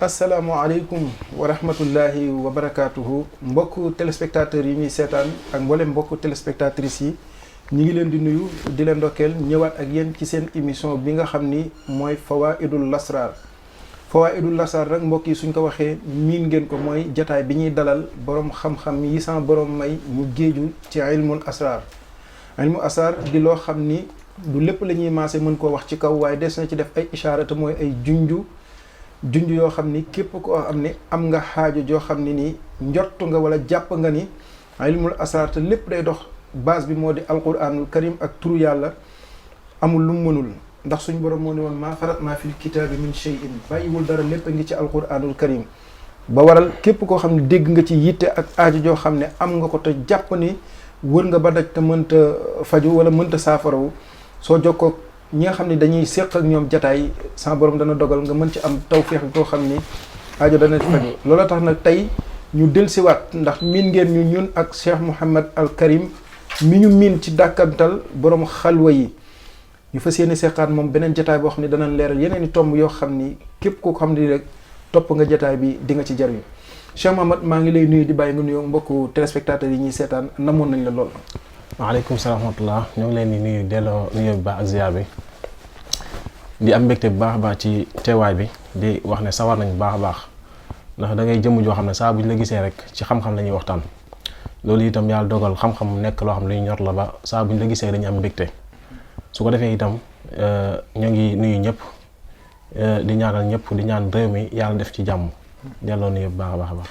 asalaamaaleykum wa rahmatullahi wa barakaatuhu mbokku téléspectateurs yi ñuy seetaan ak mboolem mbokku téléspectatrices yi ñu ngi leen di nuyu di leen ndokkeel ñëwaat ak yéen ci seen émission bi nga xam ni mooy Fawaaidul Lasrar Fawaaidul Lasrar rek mbokk yi suñ ko waxee miin ngeen ko mooy jataay bi ñuy dalal borom xam-xam yi sama borom may ñu géeju ci ilmul asrar ilmul asrar di loo xam ni du lépp la ñuy maase mën koo wax ci kaw waaye des na ci def ay ishaara te mooy ay junj yoo xam ni képp koo xam ne am nga xaajo joo xam ne nii njortu nga wala jàpp nga ni ilmul asrar te lépp day dox base bi moo di alquranul karim ak turu yàlla amul lu mu mënul ndax suñ borom moo ne woon maa faratnaa fil kitaabi min shay'in bàyyiwul dara lépp a ngi ci alquranul karim ba waral képp koo xam ne dégg nga ci yitte ak aajo joo xam ne am nga ko te jàpp ni wër nga ba daj te mënta faju wala mënta saafarawu soo jokkoo ñi nga xam ne dañuy séq ak ñoom jataay sama borom dana dogal nga mën ci am tawféex koo xam ni aajo dana ci faju loola tax nag tey ñu dellusiwaat ndax miin ngeen ñu ñun ak Cheikh Mouhamed Al Karim mi ñu miin ci dàkkantal borom xalwa yi ñu fas yéene seqaat moom beneen jataay boo xam ne danañ leeral yeneen i tomb yoo xam ni képp koo xam ni rek topp nga jataay bi di nga ci jariñu Cheikh Mouhamed maa ngi lay nuyu di bàyyi nga nuyoo mbokku téléspectateurs yi ñuy seetaan namoon nañ la lool. waaleykum salaam wa rahmatulah ñoo ngi leen di nuyu delloo nuyoo bi baax ak ziar bi di am mbégte bu baax a baax ci teewaay bi di wax ne sawar nañ bu baax a baax ndax da ngay jëmm joo xam ne saa bu ñu la gisee rek ci xam-xam la ñuy waxtaan loolu itam yàlla dogal xam-xam nekk loo xam ne lu ñu ñor la ba saa bu ñu la gisee dañu am mbégte su ko defee itam ñoo ngi nuyu ñëpp di ñaanal ñëpp di ñaan réew mi yàlla def ci jàmm delloo nuyu bu baax a baax a baax.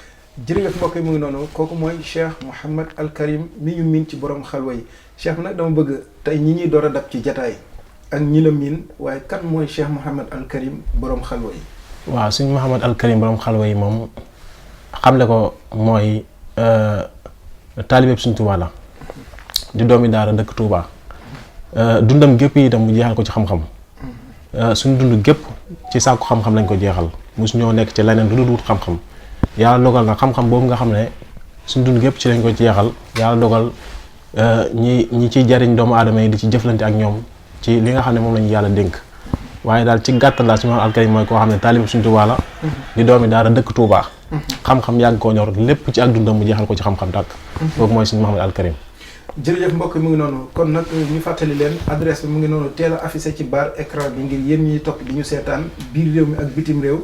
jërëjëf mbokk yi mu ngi noonu kooku mooy Cheikh Mouhamed Al Karim mi ñu miin ci borom xalwa yi Cheikh nag dama bëgg tey ñi ñuy door a dab ci jataay ak ñi la miin waaye kan mooy Cheikh Mouhamed Al Karim borom xalwa yi. waaw suñu Mouhamed Al Karim borom xalwa yi moom xamle ko mooy taalibeeb suñ Tuubaa la di doomi daara dëkk Tuubaa dundam gépp yi itam mu jeexal ko ci xam-xam suñ dund gépp ci sàkku xam-xam lañ ko jeexal mosu ñoo nekk ci leneen lu dul wut xam-xam. yàlla dogal na xam-xam boobu nga xam ne suñ dund gépp ci lañ ko jeexal yàlla dogal ñi ciy jariñ doomu aadama yi di ci jëflante ak ñoom ci li nga xam ne moom lañu yàlla dénk waaye daal ci gàttal daal suñu Al Karim mooy koo xam ne taalib suñ Tuubaa la di doomi daara dëkk Tuubaa xam-xam yàgg koo ñor lépp ci ak dundam mu jeexal ko ci xam-xam tàkk boobu mooy suñu Mouhamed Al Karim. jërëjëf mbokk mu ngi noonu kon nag ñu fàttali leen adresse bi mu ngi noonu teel a affiché ci barre écran bi ngir yéen ñuy topp di ñu seetaan biir réew mi ak bitim réew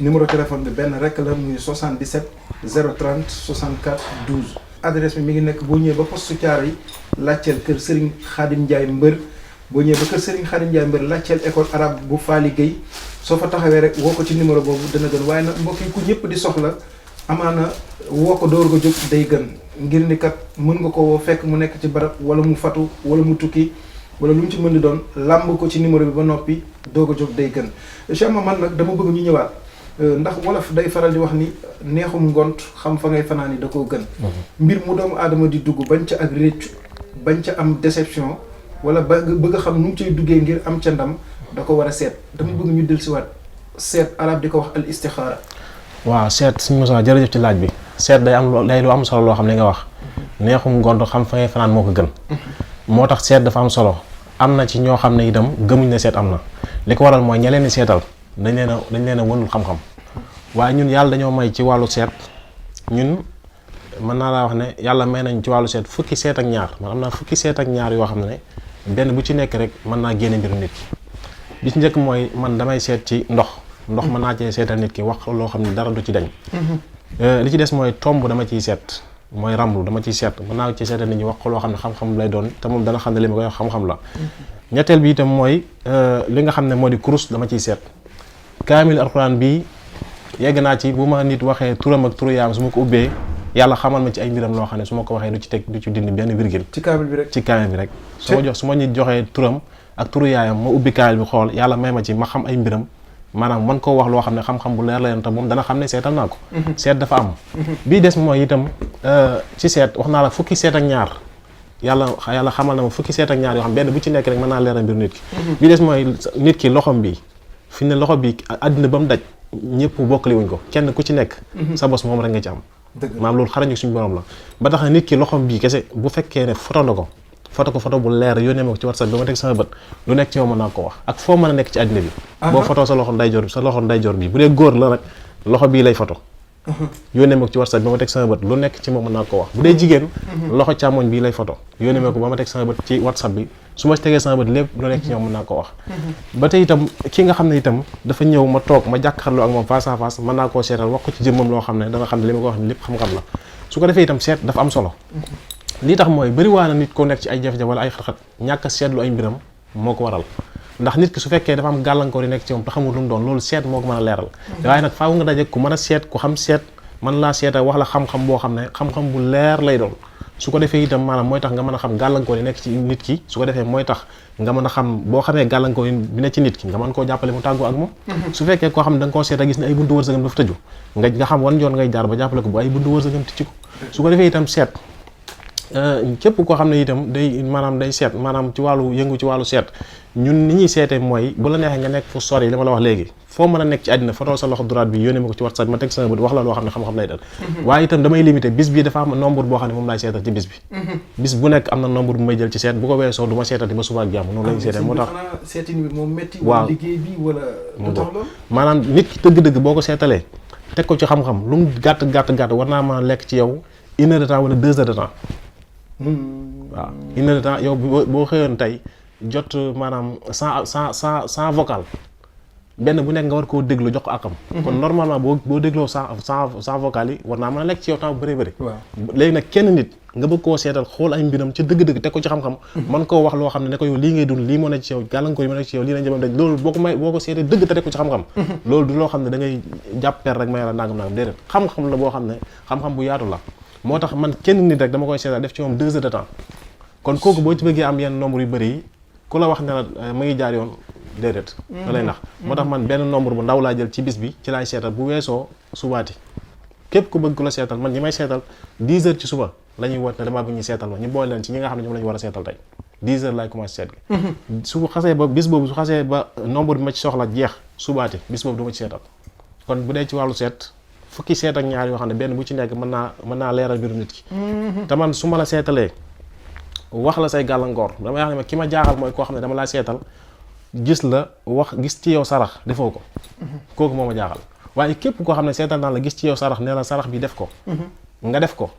numéro téléphone bi benn rek la muy 77 030 64 12 adresse bi mi ngi nekk boo ñëwee ba poste Thiaroye yi laajteel kër Serigne Khadim Ndiaye Mbër boo ñëwee ba kër Serigne Khadim Ndiaye Mbër laajteel école arabe bu Faly Gueye soo fa taxawee rek woo ko ci numéro boobu dana gën waaye nag mbokk yi ku ñëpp di soxla amaana woo ko door ko jóg day gën ngir ni kat mën nga ko woo fekk mu nekk ci barab wala mu fatu wala mu tukki wala lu mu ci mën di doon làmb ko ci numéro bi ba noppi doog a jóg day gën Cheikh Mouhamed nag dama bëgg ñu ñëwaat ndax wolof day faral di wax ni neexum ngont xam fa ngay fanaan yi da koo gën mbir mu doomu aadama di dugg bañ ca ak réccu bañ ca am déception wala bëgg a xam nu mu cay duggee ngir am ca ndam da ko war a seet dama bëgg ñu dellusiwaat seet arab di ko wax al istixaara. waaw seet suñu Moussa jërëjëf ci laaj bi seet day lu am solo loo xam ne nga wax neexum ngont xam fa ngay fanaan moo ko gën moo tax seet dafa am solo am na ci ñoo xam ne itam gëmuñ ne seet am na li ko waral mooy ña leen di seetal dañ leen a wënul xam-xam waaye ñun yàlla dañoo may ci wàllu seet ñun mën naa laa wax ne yàlla may nañ ci wàllu seet fukki seet ak ñaar man am naa fukki seet ak ñaar yoo xam ne benn bu ci nekk rek mën naa génne mbiru nit ki bi ci njëkk mooy man damay seet ci ndox mën naa cee seetal nit ki wax loo xam ne dara du ci dañ li ci des mooy tomb dama ciy seet mooy ramlu dama ciy seet mën naa ci seetal nit ñi wax loo xam ne xam-xam lay doon te moom dana xam ne li ma koy wax xam-xam la ñetteel bi itam mooy li nga xam ne moo di kurus dama ciy seet kaamil alxuraan bii yegg naa ci bu ma nit waxee turam ak turu yaam su ma ko ubbee yàlla xamal ma ci ay mbiram loo xam ne su ma ko waxee du ci dindi benn virgule ci kaamil bi rek su ma nit joxee turam ak turu yaayam ma ubbi kaamil bi xool yàlla may ma ci ma xam ay mbiram maanaam man koo wax loo xam ne xam-xam bu leer la yoon te moom dana xam ne seetal naa ko seet dafa am bii des mooy itam ci seet wax naa la fukki seet ak ñaar yàlla xamal na ma fukki seet ak ñaar yoo xam benn bu ci nekk rek mën naa leeral mbir nit ki bii des mooy nit ki loxom bi fi ne loxo bi àddina ba mu daj ñëpp bokkali wuñ ko kenn ku ci nekk sa bos moom rek nga ci am maam loolu xarañu suñu borom la ba tax na nit ki loxom bii kese bu fekkee ne foto na ko foto bu leer yónnee ma ko ci WhatsApp bi ma teg sama bët lu nekk ci yow mën naa ko wax ak foo mën a nekk ci àddina bi boo foto sa loxo ndeyjoor bi bu dee góor la rek loxo bii lay photo yónnee ma ko ci WhatsApp ba ma teg sama bët lu nekk ci moom mën naa ko wax bu dee jigéen loxo càmmoñ bii lay photo yónnee ma ko ba ma teg sama bët ci WhatsApp bi su ma tegee sama bët lépp lu nekk ci ñoom mën naa ko wax ba tey itam ki nga xam ne itam dafa ñëw ma toog ma jàkkaarloo ak moom face à face mën naa koo seetal wax ko ci jëmmam loo xam ne danga xam ne li ma ko wax ni lépp xam-xam la su ko defee itam seet dafa am solo lii tax mooy bëri waa na nit ko nekk ci ay jafe-jafe wala ay xat-xat ñàkk a seetlu ay mbiram moo ko waral ndax nit ki su fekkee dafa am gàllankoor yi nekk ci moom te xamul lu mu doon loolu seet moo ko mën a leeral waaye nag faaw nga daje ku mën a seet ku xam seet man laa seeta wax la xam-xam boo xam ne xam-xam bu leer lay doon su ko defee itam maanaam mooy tax nga mën a xam gàllankoor yi nekk ci nit ki su ko defee mooy tax nga mën a xam boo xamee gàllankoor yi bi ne ci nit ki nga mën koo jàppale mu tàggoo ak moom su fekkee koo xam ne da nga koo seet a gis ne ay buntu wërsëgam dafa tëju nga xam wan yoon ngay jaar ba jàppale ko bu ay buntu wërsëgam tëj ko su ko defee itam seet képp koo xam ne itam day maanaam day seet maanaam ci wàllu yëngu ci wàllu seet ñun ni ñuy seetee mooy bu la neexee nga nekk fu sori li ma la wax léegi foo mën a nekk ci àddina fotol sa loxo droite bi yónnee ma ko ci WhatsApp ma teg sama bët wax la loo xam ne xam-xam lay dal waaye itam damay limité bis bi dafa am nombre boo xam ne moom laay seetal ci bis bi bis bu nekk am na nombre bu may jël ci seet bu ko weesoo du ma seetati ba suba ak jàmm noonu lañu seetee moo tax seetin bi moom metti waaw liggéey bi wala lu tax loolu maanaam nit ki dëgg-dëgg boo ko seetalee teg ko ci xam-xam lu mu gàtt war naa mën a lekk ci yow 1 heure de temps wala 2 heures de temps waaw 1 heure de temps yow boo xëyoon tey jot maanaam sans vocal benn bu nekk nga war koo déglu jox ko akam kon normalement boo dégloo sans vocal yi war naa mën a lekk ci yow temps bu bëree bëri léegi nag kenn nit nga bëgg koo seetal xool ay mbiram ca dëgg-dëgg teg ko ci xam-xam man koo wax loo xam ne ne ko yow lii ngay dund lii moo nekk ci yow gàllankoor yi moo nekk ci yow lii lañ jëmam dañ loolu boo ko seetee dëgg te teg ko ci xam-xam loolu du loo xam ne da ngay jàpp per rek may la nangam déedéet xam-xam la boo xam ne xam-xam bu yaatu la moo tax man kenn nit rek dama koy seetal def ci moom 2 heures de temps kon kooku boo ci bëggee am yenn nombre yu bëri yi ku la wax ne la ma ngi jaar yoon déedéet da lay nax moo tax man benn nombre bu ndaw laa jël ci bis bi ci laay seetal bu weesoo subaati képp ku bëgg ku la seetal man ñi may seetal 10 heures ci suba la ñuy woote ne damaa bëgg ñu seetal ma ñu boole leen ci ñi nga xam ne ñoom la ñu war a seetal tey 10 heures laay commencé seet gi su xasee ba bis boobu su xasee ba nombre bi ma ci soxla jeex subaati bis boobu du ma ci seetal kon bu dee ci wàllu seet fukki seet ak ñaar yoo xam ne benn bu ci nekk mën naa leeral mbiru nit ki te man su ma la seetalee wax la say gàllankoor dama wax ne ma ki ma jaaxal mooy koo xam ne dama laa seetal gis la wax gis ci yow sarax defoo ko kooku moo ma jaaxal waaye képp koo xam ne seetal naa la gis ci yow sarax nee la sarax bi def ko nga def ko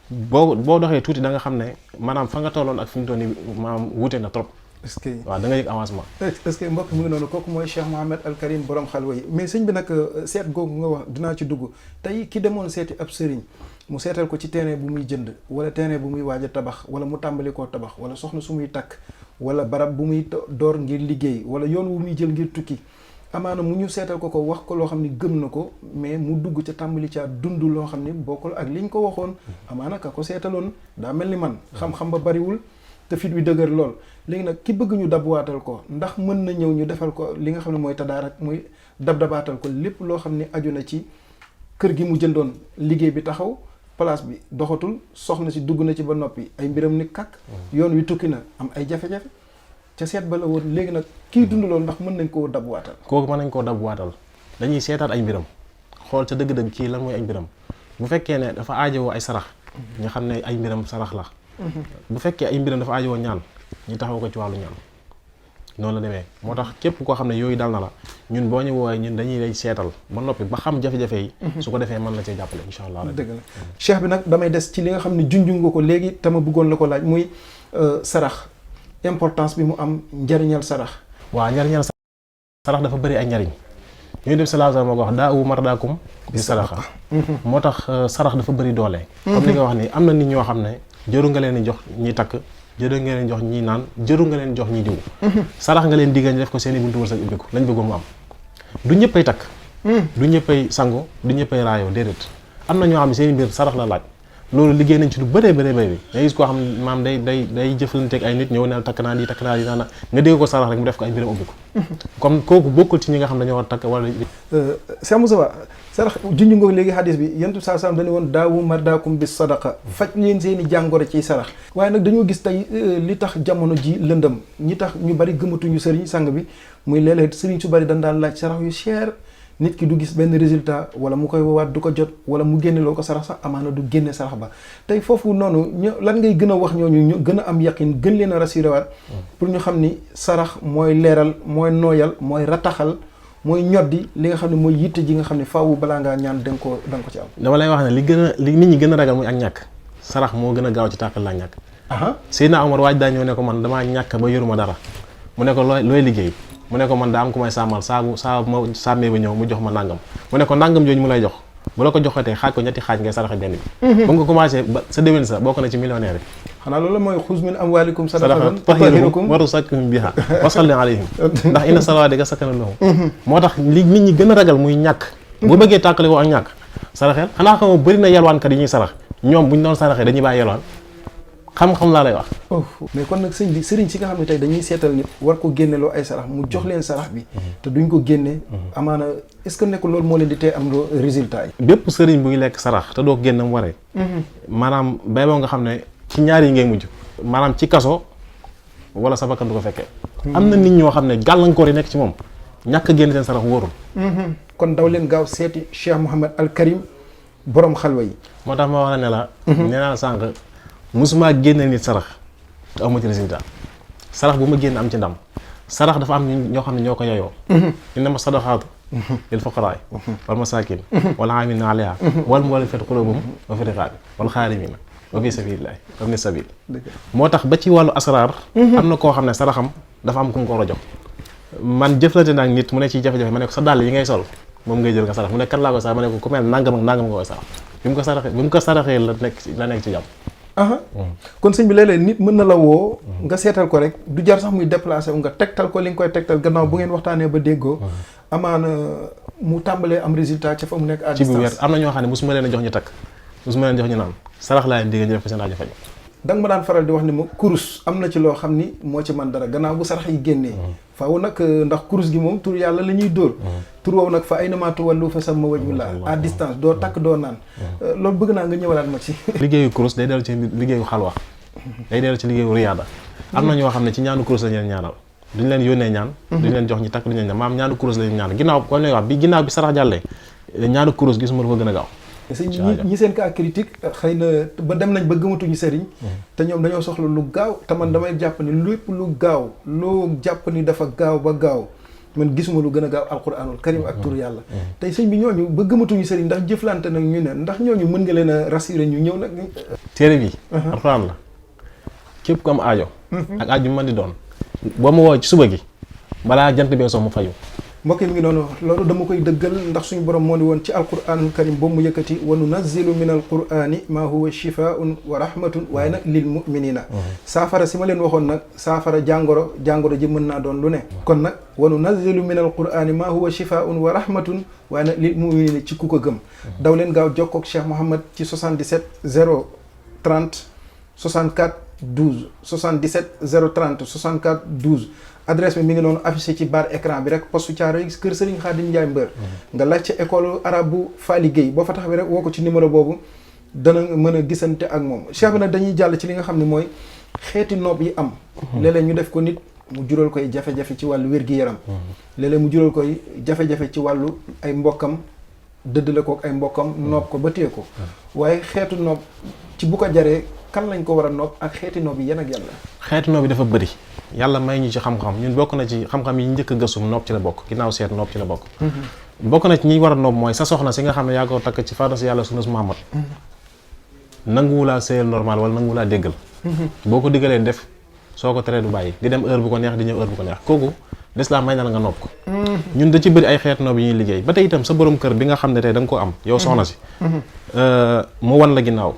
boo doxee tuuti da nga xam ne maanaam fa nga tolloon ak fi mu toll nii maanaam wute na trop est-ce que waaw da nga yëg avancement est-ce que mbokk mu ngi noonu kooku mooy Cheikh Mouhamed Al Karim borom xalwa yi mais sëñ bi nag seet googu nga wax dinaa ci dugg tey ki demoon seeti ab sëriñ mu seetal ko ci terrain bu muy jënd wala terrain bu muy waaj a tabax wala mu tàmbali koo tabax wala soxna su muy takk wala barab bu muy door ngir liggéey wala yoon wu muy jël ngir tukki amaana mu ñu seetal ko wax ko loo xam ni gëm na ko mais mu dugg ca tàmbali caa dund loo xam ni bokkul ak liñ ko waxoon amaana ka ko seetaloon daa mel ni man xam-xam ba bariwul te fit wi dëgër lool léegi nag ki bëgg ñu dabwaatal ko ndax mën na ñëw ñu defal ko li nga xam ne mooy tadaarak muy dabaatal ko lépp loo xam ni aju na ci kër gi mu jëndoon liggéey bi taxaw place bi doxatul soxna si dugg na ci ba noppi ay mbiram ni kàkk yoon wi tukki na am ay jafe-jafe ca seet ba la woon léegi nag kii dund loolu ndax mën nañ koo dabwaatal kooku mën nañ koo dabwaatal dañuy seetaat ay mbiram xool ca dëgg-dëgg kii lan mooy ay mbiram bu fekkee ne dafa aajowoo ay sarax ñu xam ne ay mbiram sarax la bu fekkee ay mbiram dafa aajowoo ñaan ñu taxaw ko ci wàllu ñaan noonu la demee moo tax képp koo xam ne yooyu dal na la ñun boo ñu woowee ñun dañuy lay seetal ba noppi ba xam jafe-jafe yi su ko defee mën la cee jàppale insha allah dëgg la cheikh bi nag damay des ci li nga xam ne junju nga ko léegi te ma bëggoon la ko laaj muy sarax importance bi mu am njariñal sarax waaw njariñal sarax dafa bëri ay njariñ ñuy def sallallahu alayhi wa sallam moo ko wax daa u mardaakum bi sadaqa moo tax sarax dafa bëri doole comme li nga wax ni am na nit ñoo xam ne jëru nga leen di jox ñi takk jëru nga leen jox ñi naan jëru nga leen jox ñi diw sarax nga leen digga ñu def ko seen i buntu wërsëg ubbiku lañ bëggoon mu am du ñëppay takk du ñëppay sangu du ñëppay raayoo déedéet am na ñoo xam ne seen i mbir sarax la laaj loolu liggéey nañ ci lu bëree bëri bi nga gis koo xam ne maam day jëflanteeg ay nit ñëw neel takk naa lii naan nga dégg ko sarax rek mu def ko ay mbiram ubbiku comme kooku bokkul ci ñi nga xam ne dañoo war takk wala Cheikh Moussa sarax junj nga léegi hadis bi yentu saa salam dañu woon daawu mardaakum bis sadaqa faj leen seen i jàngoro ciy sarax waaye nag dañoo gis tey li tax jamono ji lëndëm ñi tax ñu bari gëmatuñu sëriñ sang bi muy léeg-léeg sëriñ su bari dañ daan laaj sarax yu cher nit ki du gis benn résultat wala mu koy woowaat du ko jot wala mu génne loo ko sarax sax amaana du génne sarax ba tey foofu noonu lan ngay gën a wax ñooñu ñu gën a am yaqin gën leen a rassuré waat pour ñu xam ni sarax mooy leeral mooy nooyal mooy rataxal mooy ñoddi li nga xam ne mooy yitte ji nga xam ne faawu balaa ngaa ñaan da nga ko ci am. dama lay wax ne li nit ñi gën a ragal muy ak ñàkk sarax moo gën a gaaw ci tàqal laa ñàkk. Seydina Omar waaj daa ñëw ne ko man damaa ñàkk ba yoruma dara mu ne ko looy liggéey mu ne ko man daa am ku may sàmmal saa ma sàmmee ba ñëw mu jox ma nangam mu ne ko nangam jooju mu lay jox bu la ko joxatee xaaj ko ñetti xaaj ngay saraxe benn bi. ba nga commencé ba sa déwén sa bokk na ci millionnaire yi. xanaa loolu mooy xuz min amwalikum sadaqatan tutahhirukum wa tuzakkihim biha wa salli alayhim ndax inna salawatika sakanun lahum. moo tax li nit ñi gën a ragal muy ñàkk. boo bëggee tàqale ko ak ñàkk saraxeel xanaa xamoo bëri na yalwaankat yi ñuy sarax ñoom buñ doon saraxee dañuy bàyyi yalwaan xam-xam laa lay wax. mais kon nag sëriñ si nga xam ne tey dañuy seetal nit war ko génneloo ay sarax mu jox leen sarax bi te duñ ko génne amaana est-ce que nekkul loolu moo leen di tee am résultat yi. bépp sëriñ buy lekk sarax te doo génn mu waree maanaam bay boo nga xam ne ci ñaar yi ngay mujj maanaam ci kaso wala sa bakkan du ko fekkee. am na nit ñoo xam ne gàllankoor yi nekk ci moom ñàkk a génn seen sarax wóorul. kon daw leen gaaw seeti Cheikh Mouhamed Al Karim borom xalwa yi. moo tax ma wax ne la nee naa sànq musuma génne nit sarax te amu ci résultat sarax bu ma génn am ci ndam sarax dafa am ñoo xam ne ñoo ko yeyoo innama sadaqaatu lil fuqaraa wal masaakin wal aamiliina alayhaa wal mu'allafati quluubuhum wa fi riqaabi wal xaarimiina wa fi sabiilillaahi wa ibni sabiil moo tax ba ci wàllu asraar am na koo xam ne saraxam dafa am ku mu ko war a jox man jëflante naag nit mu ne ci jafe-jafe ma ne ko sa dàll yi ngay sol moom ngay jël nga sarax mu ne kat laa ko sarax ma ne ko ku mel nangam ak nangam nga koy sarax bi mu ko saraxee la nekk ci jàmm. kon sëñ bi léeg-léeg nit mën na la woo nga seetal ko rek du jar sax muy déplacé wu nga tegtal ko li nga koy tegtal gannaaw bu ngeen waxtaanee ba déggoo amaana mu tàmbalee am résultat ca fa mu nekk à distance. ci bu wér am na ñoo xam ne mosuma leen a jox ñu takk mosuma leen jox ñu naan sarax laa leen digg ñu def ko seen aajo faju. da nga ma daan faral di wax ni ma kurus am na ci loo xam ni moo ci man dara gannaaw bu sarax yi génnee faaw nag ndax kurus gi moom tur yàlla la ñuy dóor tur woowu nag fa ay namaatu wàllu fa sama wajhullah à distance doo takk doo naan loolu bëgg naa nga ñëwalaat ma ci. liggéeyu kurus day dellu ci liggéeyu xalwa day dellu ci liggéeyu riyaada am na ñoo xam ne ci ñaanu kurus la ñu leen ñaanal duñ leen yónnee ñaan duñ leen jox ñi takk duñ leen ñaan maam ñaanu kurus la ñu ñaan ginnaaw ko lay wax bi ginnaaw bi sarax jàllee ñaanu kurus gisuma lu ko gën a gaaw. ñi seen cas critique xëy na ba dem nañ ba gëmatuñu sëriñ te ñoom dañoo soxla lu gaaw te man damay jàpp ni lépp lu gaaw loo jàpp ni dafa gaaw ba gaaw man gisuma lu gën a gaaw alquranul karim ak tur yàlla tey sëñ bi ñooñu ba gëmatuñu sëriñ ndax jëflante nag ñu ne ndax ñooñu mën nga leen a rassurer ñu ñëw nag téere bi alquran la képp ku am aajo ak aajo man di doon boo ma woo ci suba gi balaa jant bee soo mu fayu mbokk yi mi ngi noonu loolu dama koy dëggal ndax suñu borom moo ni woon ci alquranul karim boobu mu yëkkati wa nunazzilu min alqurani ma huwa shifaun wa rahmatun waaye nag lil muminina saafara si ma leen waxoon nag saafara jàngoro ji mën naa doon lu ne kon nag wa nunazzilu min alqurani ma huwa shifaun wa rahmatun waaye nag lil muminina ci ku ko gëm daw leen gaaw jokkoog Cheikh Mouhamed ci 77 030 64 12 77 030 64 12 adresse bi mi ngi noonu affiché ci barre écran bi rek poste Thiaroye kër Serigne Khadim Ndiaye Mbeur nga laaj ca école arabe bu Fally Gueye boo fa taxawee rek woo ko ci numéro boobu dana mën a gisante ak moom Cheikh bi nag dañuy jàll ci li nga xam ne mooy xeeti noob yi am léeg-léeg ñu def ko nit mu jural koy jafe-jafe ci wàllu wér-gi-yaram léeg-léeg mu jural koy jafe-jafe ci wàllu ay mbokkam dëddale ko ak ay mbokkam noob ko ba téye ko waaye xeetu noob ci bu ko jaree kan lañ ko war a noob ak xeeti noob yi yan ak yàlla xeeti noob yi dafa bëri yàlla may ñu ci xam-xam ñun bokk na ci xam-xam yi njëkk a gëstum noob ci la bokk ginnaaw seet noob ci la bokk bokk na ci ñi war a noob mooy sa soxna si nga xam ne yaa ko takk ci farata si yàlla sunnas Muhammad nanguwulaa sëyal normal wala nanguwulaa déggal boo ko diggalee def soo ko teree du bàyyi di dem heure bu ko neex di ñëw heure bu ko neex kooku l'islam may na la nga noob ko ñun da ci bëri ay xeet noob yi ñuy liggéey ba tey itam sa borom kër bi nga xam ne tey da nga ko am yow soxna si mu wan la ginnaaw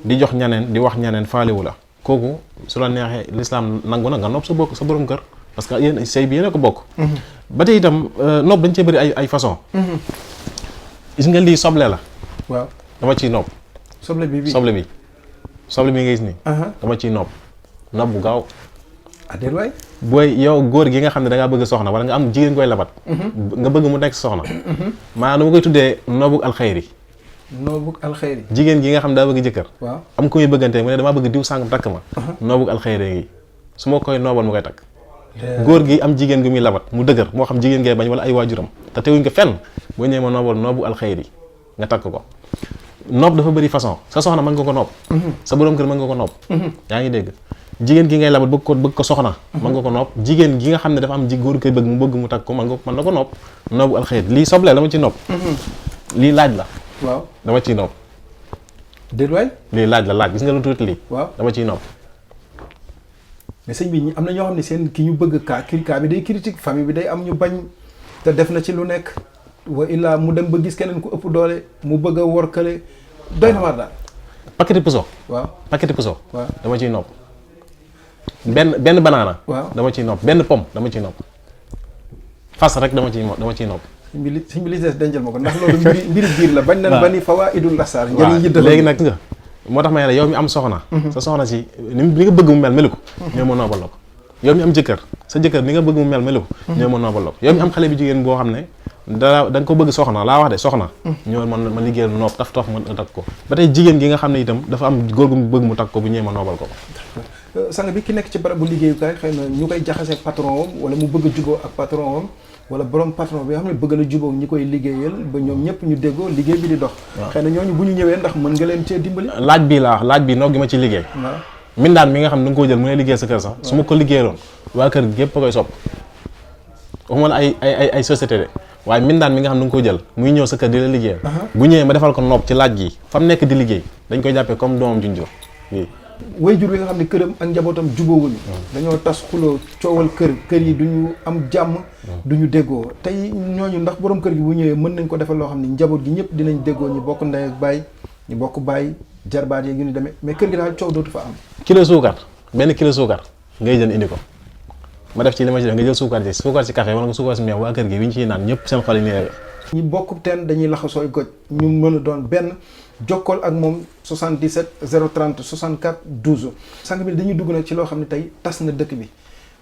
di jox ñaneen di wax ñaneen faaliwu la kooku su la neexee l'islam nangu na nga nopp sa borom kër parce que yéen sëy bi yéen a ko bokk ba tey itam nopp dañ cee bëri ay façon gis nga lii soble la waaw dama ciy nopp soble bi ngay gis nii dama ciy nopp bu gaaw adéet waay booy yow góor gi nga xam ne da ngaa bëgg soxna wala nga am jigéen koy labat nga bëgg mu nekk soxna maanaam dama koy tuddee noobu alxayri noobug alxayri jigéen gi nga xam daa bëgg jëkkër waaw am ko muy bëggantee mu ne damaa bëgg diw sàngam takk ma noobug alxayri ngi su ma koy noobal mu koy takk góor gi am jigéen gi muy labat mu dëgër moo xam jigéen ngay bañ wala ay waajuram te teewuñ ko fenn boo ñëwee ma noobal noobu alxayri nga takk ko noob dafa bëri façon sa soxna mën nga ko noob sa borom kër mën nga ko noob yaa ngi dégg jigéen gi ngay labat bëgg ko soxna mën nga ko nopp jigéen gi nga xam ne dafa am góor koy bëgg mu takk ko mën na ko nopp noobu alxayri lii soble dama ci nopp lii laaj la waaw dama ciy nopp déet waay lii laaj gis nga lu tuuti lii waaw dama ciy nopp mais sëñ bi am na ñoo xam ne seen ki ñu bëgg kaa bi day critique famille bi day am ñu bañ te def na ci lu nekk wa illaa mu dem ba gis keneen ku ëpp doole mu bëgg a wor kële doy na waar daal paquet puso waaw dama ciy nopp benn banaana waaw dama ciy nopp benn pomme dama ciy nopp fas rek dama ciy nopp sëñ bi li des dencal ma ko ndax loolu mbiri biir la bañ nañ ba ni fawaidul asar njëriñ yi léegi nag nga moo tax ma ne yow mi am soxna sa soxna si ni nga bëgg mu melu ko ñoo ma noobal la ko yow mi am jëkkër sa jëkkër ni nga bëgg mu melu ko ñoo ma noobal la ko yow mi am xale bi jigéen boo xam ne da nga ko bëgg soxna laa wax de soxna ñoo ma liggéeyal nopp taf ma takk ko ba tey jigéen gi nga xam ne itam dafa am góor gu mu bëgg mu takk ko bu ñëwee ma noobal ko sang bi ki nekk ci barab bu liggéeyukaay xëy na ñu koy jaxase patron am wala mu bëgg a juboo ak patron am wala borom patron bi nga xam ne bëgg na jubóog ñi koy liggéeyal ba ñoom ñëpp ñu déggoo liggéey bi di dox xëy na ñooñu bu ñu ñëwee ndax mën nga leen cee dimbali laaj bi noo gi ma ci liggéey mindaan mi nga xam ne da nga koo jël mu ne liggéey sa kër sax su ma ko liggéeyaloon waa kër gépp a koy sopp waxuma la ay société de waaye mindaan mi nga xam ne da nga koo jël muy ñëw sa kër di la liggéeyal bu ñëwee ma defal ko nopp ci laaj gi fa mu nekk di liggéey dañ koy jàppee comme doomam juñ jur way jur wi nga xam ne këram ak njabootam jubóowuñu dañoo tas xuloo coowal kër yi duñu am jàmm duñu déggoo tey ñooñu ndax borom kër gi bu ñëwee mën nañ ko defal loo xam ne njaboot gi ñëpp dinañ déggoo ñu bokk ndey ak baay ñu bokk baay jarbaat yeeg yu ñu demee mais kër gi daal coow dootu fa am benn kilo suukar ngay jël indi ko ma def ci li ma ci def nga jël suukar ci café wala nga suukar ci meew waa kër gi wi ñu ciy naan ñëpp seen xol yi neewe ñi bokk teen dañuy laxasooy goj ñu mën a doon benn jokkool ak moom 77 030 64 12 sang bi dañuy dugg nag ci loo xam ne tey tas na dëkk bi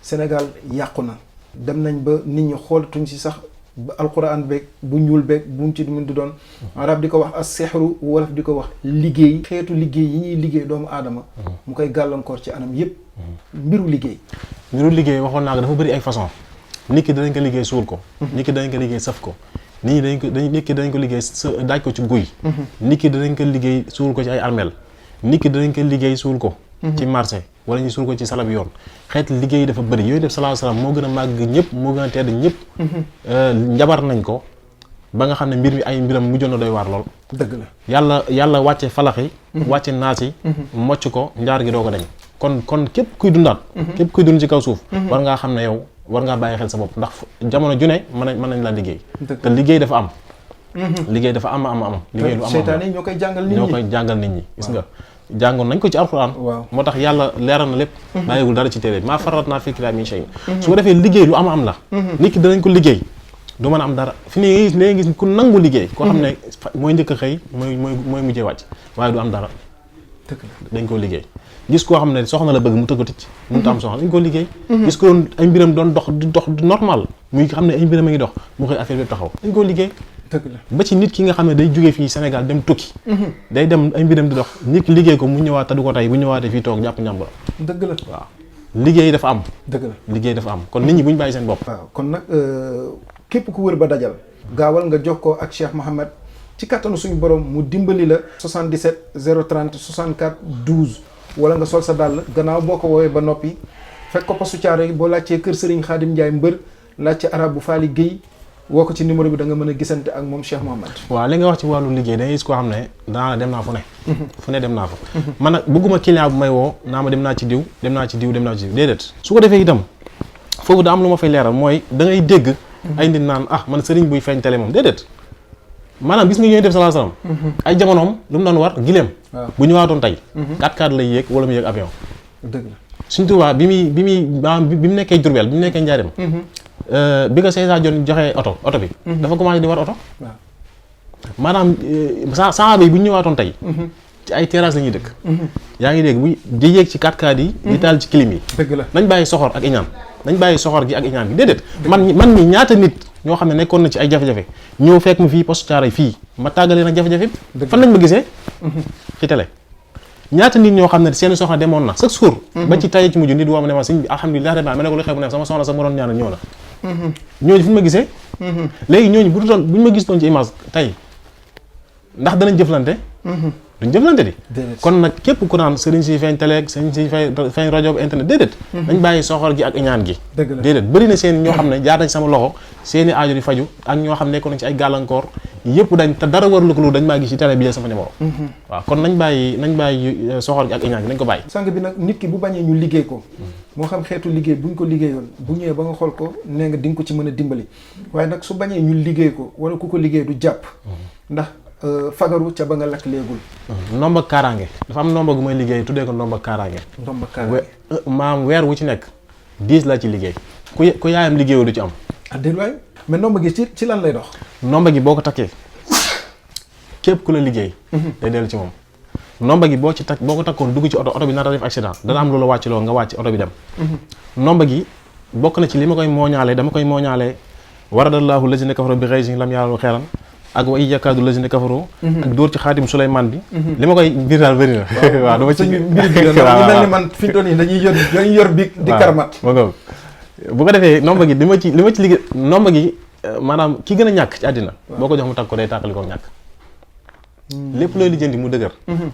Sénégal yàqu na dem nañ ba nit ñi xoolatuñ si sax ba alquran beeg bu ñuul beeg bu mu ci mën di doon arab di ko wax as sexru wolof di ko wax liggéey xeetu liggéey yi ñuy liggéey doomu aadama mu koy gàllankoor ci anam yépp mbiru liggéey waxoon naa ko dafa bëri ay façon nit ki danañ ko liggéey suul ko nit ki danañ ko liggéey sëf ko nit ki danañ ko liggéey daaj ko ci guy nit ki danañ ko liggéey suul ko ci ay armeel nit ki danañ ko liggéey suul ko ci marché wala ñu suul ko ci salab yoon xeet liggéey yi dafa bëri yooyu def sallallahu alayhi wasallam moo gën a màgg ñëpp moo gën a tedd ñëpp njabar nañ ko ba nga xam ne mbir mi ay mbiram mujjoon na doy waar lool dëgg la yàlla wàcce falax yi wàcce naas yi mocc ko njaar gi doo ko dañ kon képp kuy dundaat képp kuy dund ci kaw suuf war ngaa xam ne yow war ngaa bàyyi xel sa bopp ndax jamono ju ne mën nañ la liggéey te liggéey dafa am liggéey dafa am liggéey lu am seytaane yi ñoo koy jàngal nit ñi gis nga jàngoon nañ ko ci alxuraan moo tax yàlla leeral na lépp bàyyiwul dara ci téere maa farat naa fil kitaabi min shay su ko defee liggéey lu am la nit ki danañ ko liggéey du mën a am dara fi nii léegi gis ku nangu liggéey koo xam ne mooy njëkk a xëy mooy mujjee wàcc waaye du am dara dañ koo liggéey gis koo xam ne soxna la bëgg mu tëgg ticc mënut a am soxna dañ koo liggéey gis ko doon ay mbiram doon dox normal muy xam ne ay mbiram a ngi dox mu xëy affaire bi taxaw dañ koo liggéey ba ci nit ki nga xam ne day jógee fii Sénégal dem tukki day dem ay mbiram di dox nit ki liggéey ko mu ñëwaat te du ko tey bu ñëwaatee fii toog jàpp njàmbur dëgg la waaw liggéey dafa am liggéey dafa am kon nit ñi bu ñu bàyyi seen bopp waaw kon nag képp ku wër ba dajal gaawal nga jokkoo ak Cheikh Mouhamed ci kattanu suñu borom mu dimbali la 77 030 64 12 wala nga sol sa dàll gannaaw boo ko woowee ba noppi fekk ko postu Thiaroye boo laajtee kër Serigne Khadim Ndiaye mbër laajte arab bu Faali Guèye woo ko ci numéro bi da nga mën a gisante ak moom Cheikh Mouhamed. waaw li nga wax ci wàllu liggéey da ngay gis koo xam ne daanaka dem naa fu ne. fu ne dem naa fa. man nag bëgguma client bu may woo naa ma dem naa ci diw déedéet. su ko defee itam foofu da am lu ma fay leeral mooy da ngay dégg. ay nit naan man sëriñ buy feeñ télé moom déedéet. maanaam gis nga yooyu def sallallahu alayhi wasallam ay jamonoom lu mu doon war gileem. bu ñëwaatoon tey. 4x4 lay yéeg wala mu yéeg avion. dëgg la Sëriñ Tuubaa bi mu nekkee Jurbel bi mu nekkee Njaaréem. bi ko Seysa Jon joxee oto bi. dafa commencé di war oto. maanaam saxaaba yi bu ñu ñëwaatoon tey. ci ay terrasse la ñuy dëkk. yaa ngi dégg bu di yéeg ci 4x4 yi. di taal ci clim yi. dëgg la nañ bàyyi soxor ak iñaan nañ bàyyi soxor gi ak iñaan gi déedéet. man mi ñaata nit ñoo xam ne nekkoon na ci ay jafe-jafe ñëw fekk ma fii poste Thiaroye fii ma tàggalee nag jafe-jafe fan lañ ma gisee. ci télé. ñaata nit ñoo xam ne seen soxna demoon na chaque jour. ba ci taye ci mujj nit woo ma ne ma sëñ bi alhamdulilah rabbil alamin ma ne ko lu xew mu ne sama soxna sax ma doon ñaanal ñëw na. ñooñu fu ñu ma gisee. léegi ñooñu buñ ma gis doon ci image tey ndax danañ jëflante. duñ jëflante di kon nag képp ku naan sëriñ si feeñ télé sëriñ si feeñ rajo bi internet déedéet dañ bàyyi soxor gi ak iñaan gi déedéet bëri na seen ñoo xam ne jaar nañ sama loxo seeni aajo di faju ak ñoo xam ne nekkoon nañ ci ay gàllankoor yëpp dañ te dara warlu ko lu dañ maa gis ci télé bi jël sama numéro waaw kon nañ bàyyi soxor gi ak iñaan gi nañ ko bàyyi sang bi nag nit ki bu bañee ñu liggéey ko moo xam xeetu liggéey buñ ko liggéeyoon bu ñëwee ba nga xool ko nee nga di nga ko ci mën a dimbali waaye nag su bañee ñu liggéey ko wala ku ko liggéey du jàpp ndax fagaru ca ba nga lakk léegul ndomba kaaraange dafa am ndomba gu may liggéey tuddee ko ndomba kaaraange maam weer wu ci nekk 10 la ci liggéey ku yaayam liggéeyoo du ci am déet waay mais ndomba gi ci lan lay dox ndomba gi boo ko takkee képp ku la liggéey day dellu ci moom ndomba gi boo ko takkoon dugg ci oto bi nata def accident dana am loolu wàcc loo nga wàcc oto bi dem ndomba gi bokk na ci li ma koy mooñaale dama koy mooñaale waradallahu lazina kafaru bi ghayzihim lam yanalu khayran ak wa yakaadu lazina kafaru ak dóor ci xaatim Souleymane bi li ma koy mbir daal bëri na waaw dama ci mbir bi ñu mel ni man fi ñu toll nii dañuy yor bi di karmat bu ko defee nomba gi li ma ci liggéey nomba gi maanaam ki gën a ñàkk ci àddina boo ko jox mu takk ko day tàqali ko ñàkk lépp looy lijjanti mu dëgër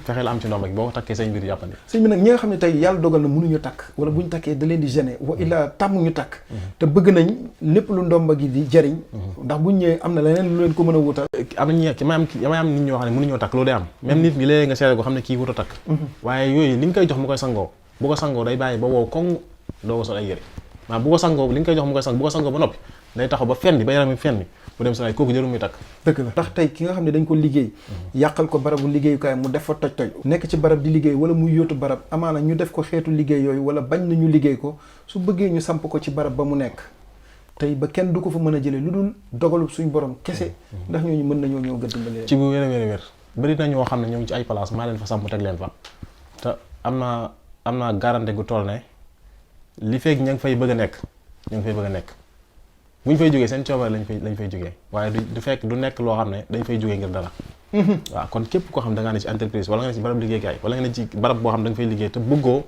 fexeel am ci ndomba gi boo ko takkee say mbir jàppandi sëñ bi nag ñi nga xam ne tey yàlla dogal na mënuñu takk wala bu ñu takkee da leen di gêner wa illaa tàmm ñu takk te bëgg nañ lépp lu ndomba gi di jëriñ ndax buñ ñëwee am na leneen lu leen ko mën a wutal am na damay am nit ñoo xam ne mënuñoo takk loolu day am même nit gi léegi nga seere ko xam ne kii wut a takk waaye yooyu li nga koy jox mu koy sangoo bu ko sangoo day bàyyi ba wow koŋ doo ko sol ay yëre bu ko sangoo li nga koy jox mu koy sang bu ko sangoo ba noppi day taxaw ba fendi ba yaram mi fendi mu dem sa kooku jëru muy takk dëgg la ndax tey ki nga xam ne dañ ko liggéey yàqal ko barabu liggéeyukaay mu def fa toj nekk ci barab di liggéey wala muy yóotu barab amaana ñu def ko xeetu liggéey yooyu wala bañ na ñu liggéey ko su bëggee ñu samp ko ci barab ba mu nekk tey ba kenn du ko fa mën a jëlee lu dul dogalub suñ borom kese ndax ñooñu mën nañoo ñëw gëddumbalee ci bu wér bëri na ñoo xam ne ñoo ngi ci ay place maa leen fa samp teg leen fa te am naa garantie gu toll ne li fekk ña ngi fay bëgg a nekk bu ñu fay jógee seen coobare lañ fay jógee waaye du fekk du nekk loo xam ne dañ fay jógee ngir dara waaw kon képp koo xam da ngaa ne ci entreprise wala nga ne ci barab liggéeykaay wala nga ne ci barab boo xam da nga fay liggéey te bëggoo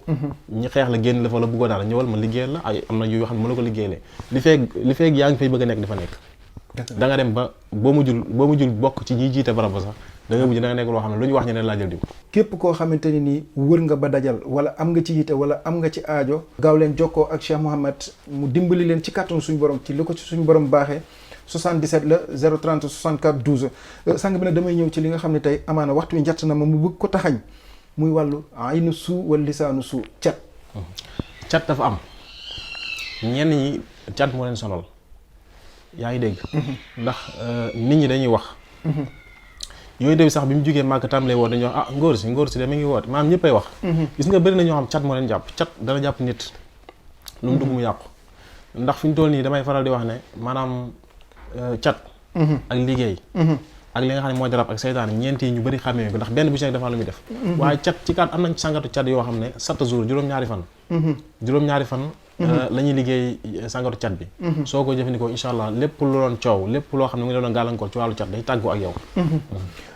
ñi xeex la génn la fa wala bëggoo dara ñëwal ma liggéeyal la ay am na yoo xam ne mën na ko liggéeylee li fekk yaa ngi fay bëgg a nekk di fa nekk da nga dem ba boo mujjul bokk ci ñiy jiite barab ba sax da nga mujj da nga nekk loo xam ne lu ñu wax ñu ne laa jël diw képp koo xamante ni nii wër nga ba dajal wala am nga ci yitte wala am nga ci aajo gaaw leen jokkoo ak Cheikh Mouhamed mu dimbali leen ci kàttanu suñu borom ci li ko ci suñu borom baaxee 77 la 030 64 12 sang bi nag damay ñëw ci li nga xam ne tey amaana waxtu wi njatt na ma mu bëgg ko taxañ muy wàllu aynu suu wala lisaanu suu cat dafa am ñenn ñi cat moo leen sonal yaa ngi dégg ndax nit ñi dañuy wax yooyu de sax bi mu jógee màgg tàmbalee woo dañuy wax ngóor si de mi ngi woote maanaam ñëppay wax gis nga bëri na ñoo xam cat moo leen jàpp cat dana jàpp nit lu mu dugg mu yàqu ndax fi ñu toll nii damay faral di wax ne maanaam cat ak liggéey ak li nga xam ne mooy darab ak seytaane ñeenti yi ñu bëri xàmmee ko ndax benn bu ci nekk dafa lu muy def waaye cat ci kat am nañ sangatu cat yoo xam ne 7 jours juróom-ñaari fan la ñuy liggéey sangatu cat bi soo ko jëfandikoo incha allah lépp lu doon coow lépp loo xam ne mu ngi doon gàllankoor ci wàllu cat day tàggoo ak yow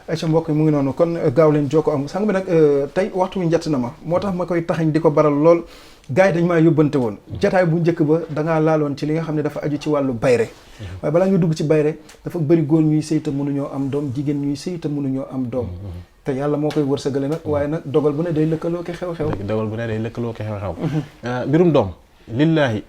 ayca mbokk yi mu ngi noonu kon gaaw leen jokkoo am sang bi nag tey waxtu wi njett na ma moo tax ma koy taxañ di ko baral lool gars yi dañ maa yóbbante woon jataay bu njëkk ba dangaa laaloon ci li nga xam ne dafa aju ci wàllu bayre waaye balaa ñu dugg ci bayre dafa bëri góor ñuy sëy te mënuñoo am doom jigéen ñuy sëy te mënuñoo am doom te yàlla moo koy wërsëgale nag waaye nag dogal bu ne day lëkkaloo ke xew-xew mbirum doom lillahi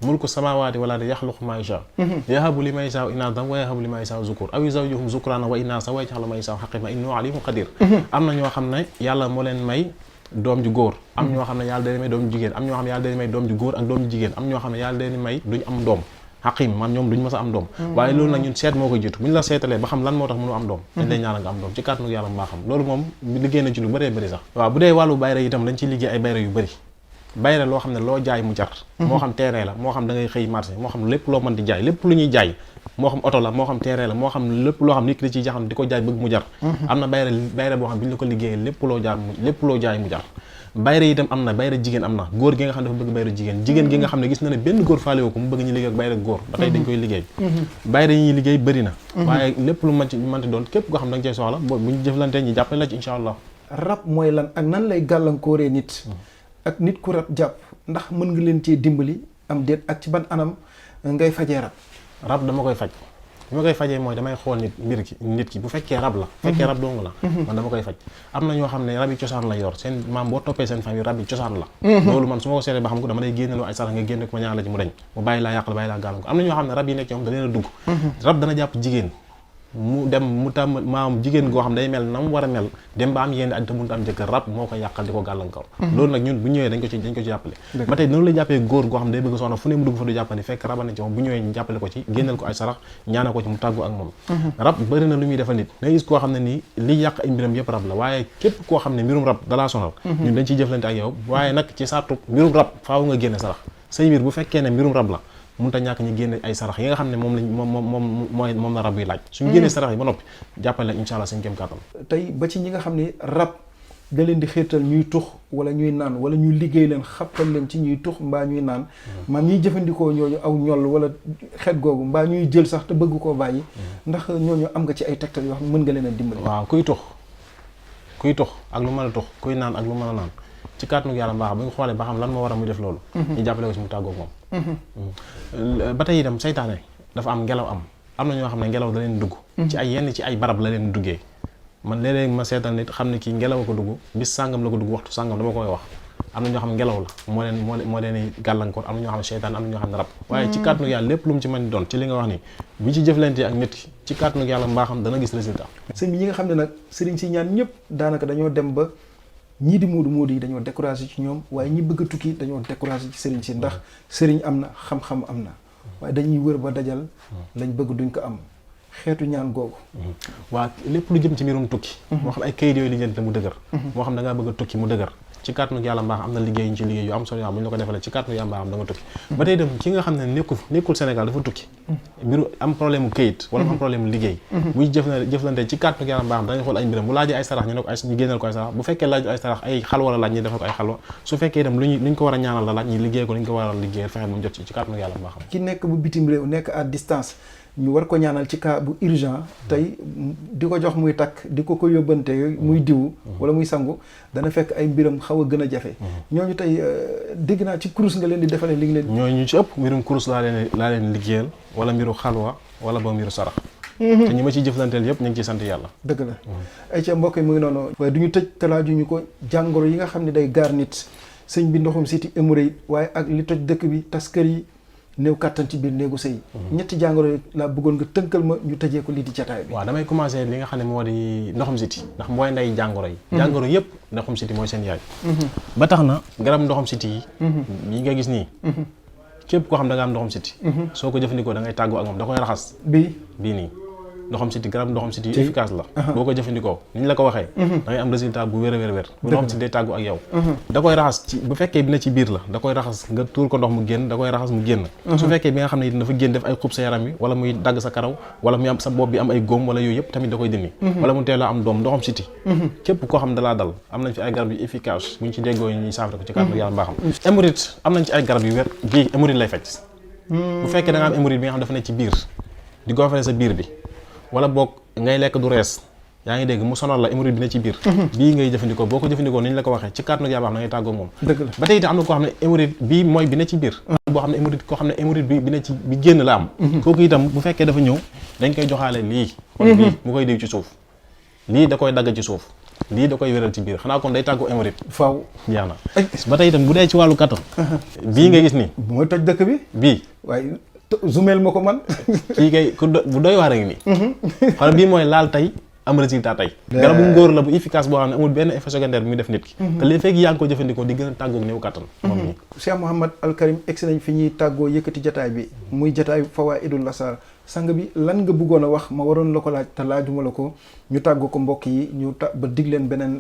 mulku samawati wala da yaxluqu ma yasha yahabu li ma yasha inaasan wa yahabu li ma yasha zukur aw yuzawwijuhum zukrana wa inaasa wa yaj'alu ma yasha haqima innahu alimun qadir am na ñoo xam ne yàlla moo leen may doom ju góor am ñoo xam ne yàlla day may doom ju jigéen am ñoo xam ne yàlla day may doom ju góor ak doom ju jigéen am ñoo xam ne yàlla day may duñ am doom xaqim man ñoom duñ mës a am doom waaye loolu nag ñun seet moo koy jiitu bu ñu la seetalee ba xam lan moo tax mënu am doom dañ lay ñaanal nga am doom ci kàttanu yàlla mbaa xam loolu moom liggéey na ci lu bëree bëri sax waaw bu dee wàllu bayre itam dañ ciy liggéey ay bayre yu bëri bayre loo xam ne loo jaay mu jar moo xam terrain la moo xam da ngay xëy marché moo xam lépp loo mën di jaay lépp lu ñuy jaay moo xam oto la moo xam terrain la moo xam lépp loo xam nit ki da ciy jaxam di ko jaay bëgg mu jar am na bayre boo xam bi ñu la ko liggéeyee lépp loo jaay mu jar bayre itam am na bayre jigéen am na góor gi nga xam ne dafa bëgg bayre jigéen gi nga xam ne gis na ne benn góor faale woo ko mu bëgg ñu liggéey ak bayre góor ba tey dañ koy liggéey bayre yi ñuy liggéey bëri na waaye lépp lu mënti doon képp koo xam da nga cey soxla bu ñu jëflantee ñi jàppale la ci incha allah rab mooy lan ak nan lay gàllankooree nit ak nit ku rab jàpp ndax mën nga leen cee dimbali am déet ak ci ban anam ngay fajee rab dama koy faj li ma koy fajee mooy damay xool nit ki bu fekkee rab la bu fekkee rab dong la man dama koy faj. am na ñoo xam ne rab yi cosaan la yor seen maam boo toppee seen famille rab yi cosaan la loolu man su ma ko seetee ba xam ko dama lay génneloo ay sarax nga génne ko ma ñaan la ci mu dañ mu bàyyi laa yàqal bàyyi laa gàllankoor. am na ñoo xam ne rab yi nekk ci moom da leen a dugg rab dana jàpp jigéen mu dem mu tàmm maam jigéen goo xam day mel na mu war a mel dem ba am yenn at te mënut am jëkkër rab moo koy yàqal di ko gàllankoor. loolu nag ñun bu ñëwee dañ ko ci jàppale. ba tey noonu la jàppee góor goo xam day bëgg soxna fu ne mu dugg fa du jàppandi fekk raba na ci moom bu ñëwee ñu jàppale ko ci génneel ko ay sarax ñaana ko ci mu tàggu ak moom. rab bëri na lu muy defal nit da ngay gis koo xam ne nii li yàq ay mbiram yëpp rab la waaye képp koo xam ne mbirum rab dalaa sonal ñun dañ ciy jëflante ak yow waaye nag ci sartu mbirum rab faaw nga génne sarax say mbir bu fekkee ne mbirum rab la mënut a ñàkk ñu génne ay sarax yi nga xam ne moom la rab yi laaj suñu génnee sarax yi ba noppi jàppale leen incha allah suñu kéem kàttan. tey ba ci ñi nga xam ne rab da leen di xiirtal ñuy tux wala ñuy naan wala ñu liggéey leen xabtal leen ci ñuy tux mbaa ñuy naan maam ñuy jëfandikoo ñooñu aw ñoll wala xeet googu mbaa ñuy jël sax te bëgg koo bàyyi ndax ñooñu am nga ci ay tegtal yoo xam ne mën nga leen a dimbali. waaw kuy tux ak lu mën a tux kuy naan ak lu mën a naan ci kàttanu yàlla mbaax bu ñu xoolee ba xam lan moo war a muy def loolu ñu jàppale ko ci mu tàggoog moom. ba tey itam saytaane dafa am ngelaw am na ñoo xam ne ngelaw da leen dugg ci ay barab la leen duggee man léeg-léeg ma seetal nit xam ne kii ngelaw ko dugg bis sàngam la ko dugg waxtu sàngam dama koy wax am na ñoo xam ne ngelaw la moo leen gàllankoor am na ñoo xam ne seytaan am na ñoo xam ne rab waaye ci kàttanu yàlla lépp lu mu ci mën doon ci li nga wax ni bu ci jëflante ak nit ki ci kàttanu yàlla mbaaxam dana gis résultat. sëñ bi ñi nga xam ne nag sëriñ si ñaan ñëpp daanaka dañoo dem ba ñii di moodu yi dañoo découragé ci ñoom waaye ñi bëgg a tukki dañoo découragé ci sëriñ si ndax sëriñ am na xam-xam am na waaye dañuy wër ba dajal lañ bëgg duñ ko am xeetu ñaan googu. waa lépp lu jëm ci mbirum tukki moo xam ay kayit yooyu lijjanti mu dëgër moo xam da ngaa bëgg a tukki mu dëgër ci kàttanu yàlla mbaax am na liggéey ñu ci liggéey yu am solo yoo xam bu ñu la ko defalee ci kàttanu yàlla mbaax am da nga tukki ba tey dem ki nga xam ne nekkul Sénégal dafa tukki mbiru am problème mu kayit wala am problème mu liggéey buy jëflante ci kàttanu yàlla mbaax am danañ xool ay mbiram bu laajee ay sarax ñu ne ko ñu génneel ko ay sarax bu fekkee laaj ay sarax ay xalwa la laaj ñu defal ko ay xalwa su fekkee dem luñ ko war a ñaanal la laaj ñu liggéey ko luñ ko war a liggéey fexe mu jot ci kàttanu yàlla mbaax am ki nekk bu bitim réew nekk à distance ñu war ko ñaanal ci cas bu urgent tey di ko jox muy takk di ko yóbbante muy diwu wala muy sangu dana fekk ay mbiram xaw a gën a jafe ñooñu tey dégg naa ci kurus nga leen di defalee li ngi leen ñooñu ci ëpp mbirum kurus laa leen liggéeyal wala mbiru xalwa wala ba mbiru sarax te ñi ma ciy jëflanteel yëpp ñu ngi ciy sant yàlla dëgg la ay ca mbokk yi mu ngi noonu waaye du ñu tëj talaaju ñu ko jàngoro yi nga xam ne day gaar nit sëñ bi ndoxum siti hémorroïde waaye ak li toj dëkk bi tas kër yi néew kàttan ci biir néegu sëy ñetti jàngoro yi laa bëggoon nga tënkal ma ñu tëjee ko lii di jataay bi. waaw damay commencé li nga xam ne moo di ndoxum siti ndax mooy nday jàngoro yi jàngoro yëpp ndoxum siti mooy seen yaay ba tax na garab ndoxum siti yi nga gis nii képp koo xam da nga am ndoxum siti soo ko jëfandikoo da ngay tàggoo ak moom da koy raxas bii nii ndoxam siti garab ndoxam siti yu efficace la boo ko jëfandikoo ni ñu la ko waxee da ngay am résultat bu wér a wér bu ndoxam siti day tàggu ak yow da koy raxas ci bu fekkee bi na ci biir la da koy raxas nga tuur ko ndox mu génn da koy raxas mu génn su fekkee bi nga xam ne it dafa génn def ay xub sa yaram yi wala muy dagg sa karaw wala muy am sa bopp bi am ay góom wala yooyu yëpp tamit da koy dindi wala mu teel a am doom ndoxam siti képp koo xam dalaa dal am nañ fi ay garab yu efficace bu ñu ci déggoo ñuy saafara ko ci kàddu yàlla mbaaxam hémorroïde am nañ ci ay garab yu wér bii hémorroïde lay faj bu fekkee da nga am hémorroïde bi nga xam dafa ne ci biir di gonfler sa biir bi wala boog ngay lekk du rees yaa ngi dégg mu sonal la hémorroïde bi ne ci biir bii ngay jëfandikoo boo ko jëfandikoo ni ñu la ko waxee ci kàttanu yàlla na ngay tàggoo moom ba tey itam am na koo xam ne hémorroïde bii mooy bi ne ci biir boo xam ne hémorroïde koo xam ne hémorroïde bi ne ci bi génn la am kooku itam bu fekkee dafa ñëw dañ koy joxaale lii kon bii mu koy diw ci suuf lii da koy dagg ci suuf lii da koy wéral ci biir xanaa kon day tàggoo hémorroïde faaw jeex na ba tey itam bu dee ci wàllu kattan bii nga gis nii mooy toj dëkk bi bii waaye zoomel ma ko man kii kay bu doy waar a ngi nii xoolal bii mooy laal tey am résultat tey garabu ngóor la bu efficace boo xam ne amul benn effet secondaire bi muy def nit ki te li fekk yaa ngi ko jëfandikoo di gën a tàggoog néew kattan moom nii Cheikh Mouhamad Al Karim egsi nañ fi ñuy tàggoo yëkkati jataay bi muy jataay Fawaidul Lasrar sang bi lan nga bëggoon a wax ma waroon la ko laaj te laajuma la ko ñu tàggoo ko mbokk yi ñu ba dig leen beneen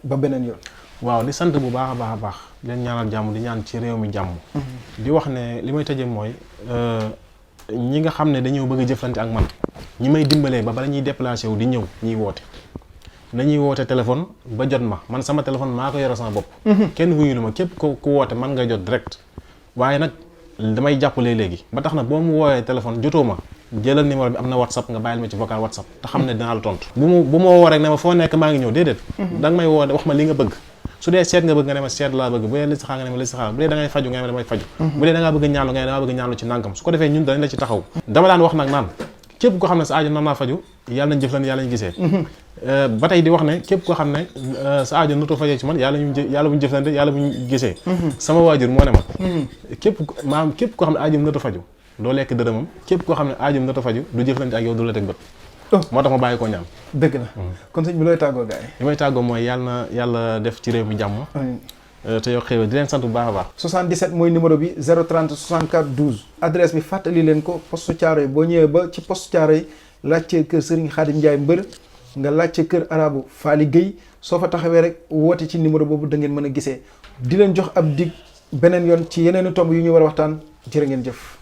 ba beneen yoon waaw di sant bu baax a baax leen ñaanal jàmm di ñaan ci réew mi jàmm di wax ne li may tëjee mooy ñi nga xam ne dañoo bëgg a jëflante ak man ñi may dimbalee ba bala ñuy déplacé wu di ñëw ñuy woote nañuy woote téléphone ba jot ma man sama téléphone maa ko yore sama bopp kenn wuyulu ma képp ku woote man nga jot direct waaye nag damay jàppale léegi ba tax na boo mu woowee téléphone jotoo ma jëlal numéro bi am na WhatsApp nga bàyyil ma ci vocal WhatsApp te xam ne dinaa la tontu bu ma woo rek ne ma foo nekk maa ngi ñëw déedéet da nga may woo wax ma li nga bëgg su dee seet nga bëgg nga ne ma seet laa bëgg bu dee listixaar nga ne ma listixaar bu dee da ngay faju nga ne ma damay faju bu dee da ngaa bëgg ñaanlu nga ne da ngaa bëgg ñaanlu ci nàngam su ko defee ñun dañ la ci taxaw dama daan wax nag naan képp koo xam ne sa aajo naa faju yàlla nañ jëflante yàlla ñu gisee. ba tey di wax ne képp koo xam ne sa aajo natoo fajoo ci man yàlla buñu jëflante yàlla buñu gisee. sama waajur moo ne ma. képp koo xam ne aajoom natoo faju doo lekk dërëmam képp koo xam ne aajoom natoo faju du jëflante ak yow du la teg bët. moo tax ma bàyyi ko ñaan. dëgg na kon sëñ bi looy tàggoo gars yi. li may tàggoo mooy yàlla na yàlla def ci réew mi jàmm. te yow xéwal di leen sant bu baax a baax. 77 mooy numéro bi 030 64 12. adresse bi fàttali leen ko poste Thiaroye boo ñëwee ba ci poste Thiaroye laajte kër Serigne Khadim Ndiaye mbër nga laajte kër arabu Faly Gueye soo fa taxawee rek woote ci numéro boobu da ngeen mën a gisee di leen jox ab dig beneen yoon ci yeneen i tomb yu ñu war a waxtaan jërë ngeen jëf.